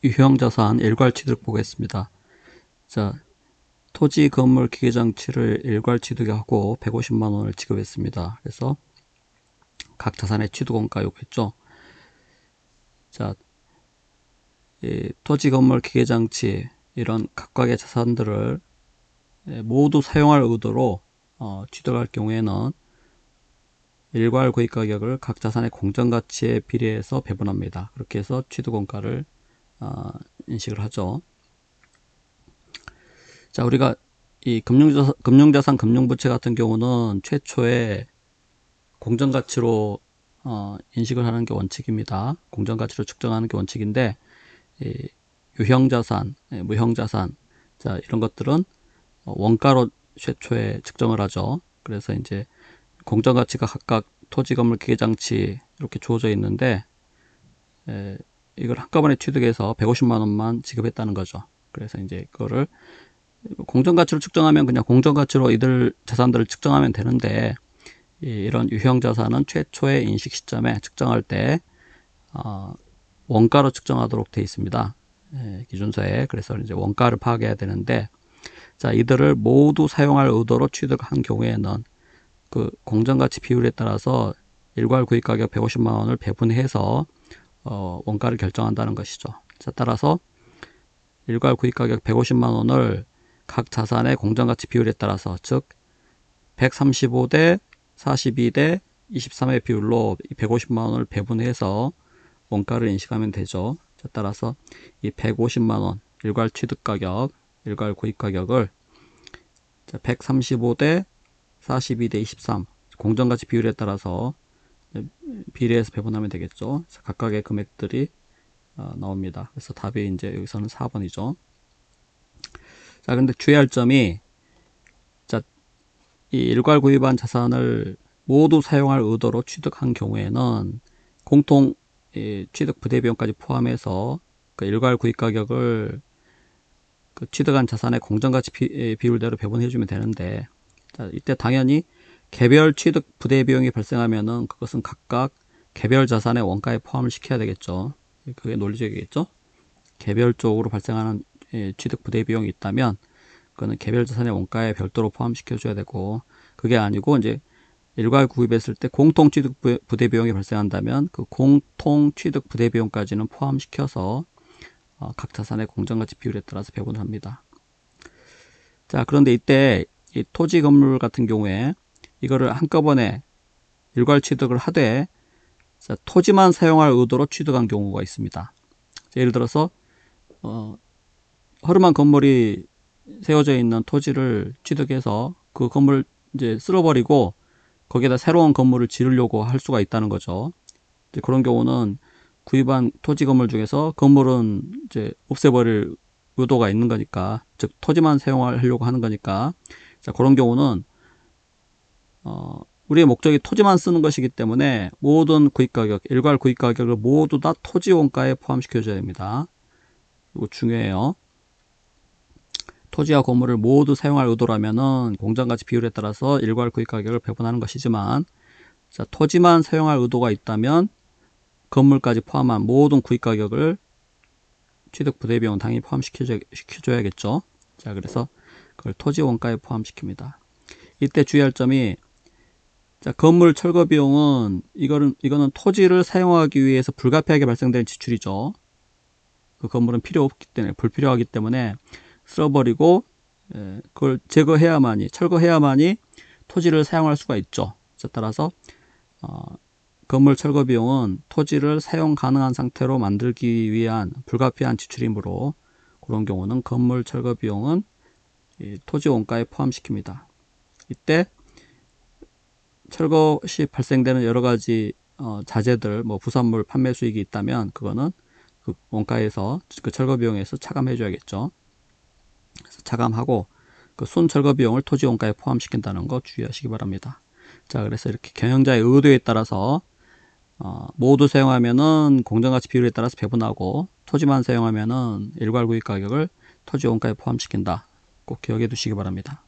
유형자산 일괄취득 보겠습니다. 자, 토지, 건물, 기계장치를 일괄취득에 하고 150만원을 지급했습니다. 그래서 각 자산의 취득원가 요구했죠. 자, 이 토지, 건물, 기계장치 이런 각각의 자산들을 모두 사용할 의도로 취득할 경우에는 일괄 구입가격을 각 자산의 공정가치에 비례해서 배분합니다. 그렇게 해서 취득원가를 인식을 하죠. 자, 우리가 이 금융자산, 금융부채 같은 경우는 최초에 공정가치로 인식을 하는 게 원칙입니다. 공정가치로 측정하는 게 원칙인데, 이 유형자산, 무형자산, 자, 이런 것들은 원가로 최초에 측정을 하죠. 그래서 이제 공정가치가 각각 토지, 건물, 기계장치 이렇게 주어져 있는데, 이걸 한꺼번에 취득해서 150만 원만 지급했다는 거죠. 그래서 이제 그거를 공정가치로 측정하면 그냥 공정가치로 이들 자산들을 측정하면 되는데, 이런 유형자산은 최초의 인식 시점에 측정할 때 원가로 측정하도록 되어 있습니다. 기준서에. 그래서 이제 원가를 파악해야 되는데, 자, 이들을 모두 사용할 의도로 취득한 경우에는 그 공정가치 비율에 따라서 일괄 구입가격 150만 원을 배분해서 원가를 결정한다는 것이죠. 자, 따라서 일괄 구입가격 150만 원을 각 자산의 공정가치 비율에 따라서, 즉 135대 42대 23의 비율로 150만 원을 배분해서 원가를 인식하면 되죠. 자, 따라서 이 150만 원 일괄 취득가격, 일괄 구입가격을 135대 42대 23 공정가치 비율에 따라서 비례해서 배분하면 되겠죠. 자, 각각의 금액들이 나옵니다. 그래서 답이 이제 여기서는 4번이죠. 자, 근데 주의할 점이, 자, 이 일괄 구입한 자산을 모두 사용할 의도로 취득한 경우에는 공통 취득 부대비용까지 포함해서 그 일괄 구입 가격을 그 취득한 자산의 공정가치 비율대로 배분해 주면 되는데, 자, 이때 당연히 개별 취득 부대비용이 발생하면은 그것은 각각 개별 자산의 원가에 포함을 시켜야 되겠죠. 그게 논리적이겠죠. 개별적으로 발생하는 취득 부대비용이 있다면 그거는 개별 자산의 원가에 별도로 포함시켜 줘야 되고, 그게 아니고 이제 일괄 구입했을 때 공통 취득 부대비용이 발생한다면 그 공통 취득 부대비용까지는 포함시켜서 각 자산의 공정가치 비율에 따라서 배분을 합니다. 자, 그런데 이때 이 토지 건물 같은 경우에 이거를 한꺼번에 일괄 취득을 하되, 자, 토지만 사용할 의도로 취득한 경우가 있습니다. 자, 예를 들어서 허름한 건물이 세워져 있는 토지를 취득해서 그 건물을 이제 쓸어버리고 거기에다 새로운 건물을 지으려고 할 수가 있다는 거죠. 이제 그런 경우는 구입한 토지 건물 중에서 건물은 이제 없애버릴 의도가 있는 거니까, 즉 토지만 사용하려고 하는 거니까, 자, 그런 경우는 우리의 목적이 토지만 쓰는 것이기 때문에 모든 구입가격, 일괄 구입가격을 모두 다 토지 원가에 포함시켜줘야 됩니다. 이거 중요해요. 토지와 건물을 모두 사용할 의도라면은 공정가치 비율에 따라서 일괄 구입가격을 배분하는 것이지만, 자, 토지만 사용할 의도가 있다면 건물까지 포함한 모든 구입가격을 취득 부대비용 당연히 포함시켜줘야겠죠. 자, 그래서 그걸 토지 원가에 포함시킵니다. 이때 주의할 점이, 자, 건물 철거 비용은 이거는 토지를 사용하기 위해서 불가피하게 발생되는 지출이죠. 그 건물은 필요 없기 때문에, 불필요하기 때문에 쓸어버리고 그걸 철거해야만이 토지를 사용할 수가 있죠. 자, 따라서 건물 철거 비용은 토지를 사용 가능한 상태로 만들기 위한 불가피한 지출이므로 그런 경우는 건물 철거 비용은 토지 원가에 포함시킵니다. 이때 철거 시 발생되는 여러 가지 자재들, 뭐 부산물 판매 수익이 있다면 그거는 그 원가에서, 그 철거 비용에서 차감해 줘야겠죠. 그래서 차감하고 그 순 철거 비용을 토지 원가에 포함시킨다는 거 주의하시기 바랍니다. 자, 그래서 이렇게 경영자의 의도에 따라서 모두 사용하면은 공정가치 비율에 따라서 배분하고, 토지만 사용하면은 일괄 구입 가격을 토지 원가에 포함시킨다. 꼭 기억해 두시기 바랍니다.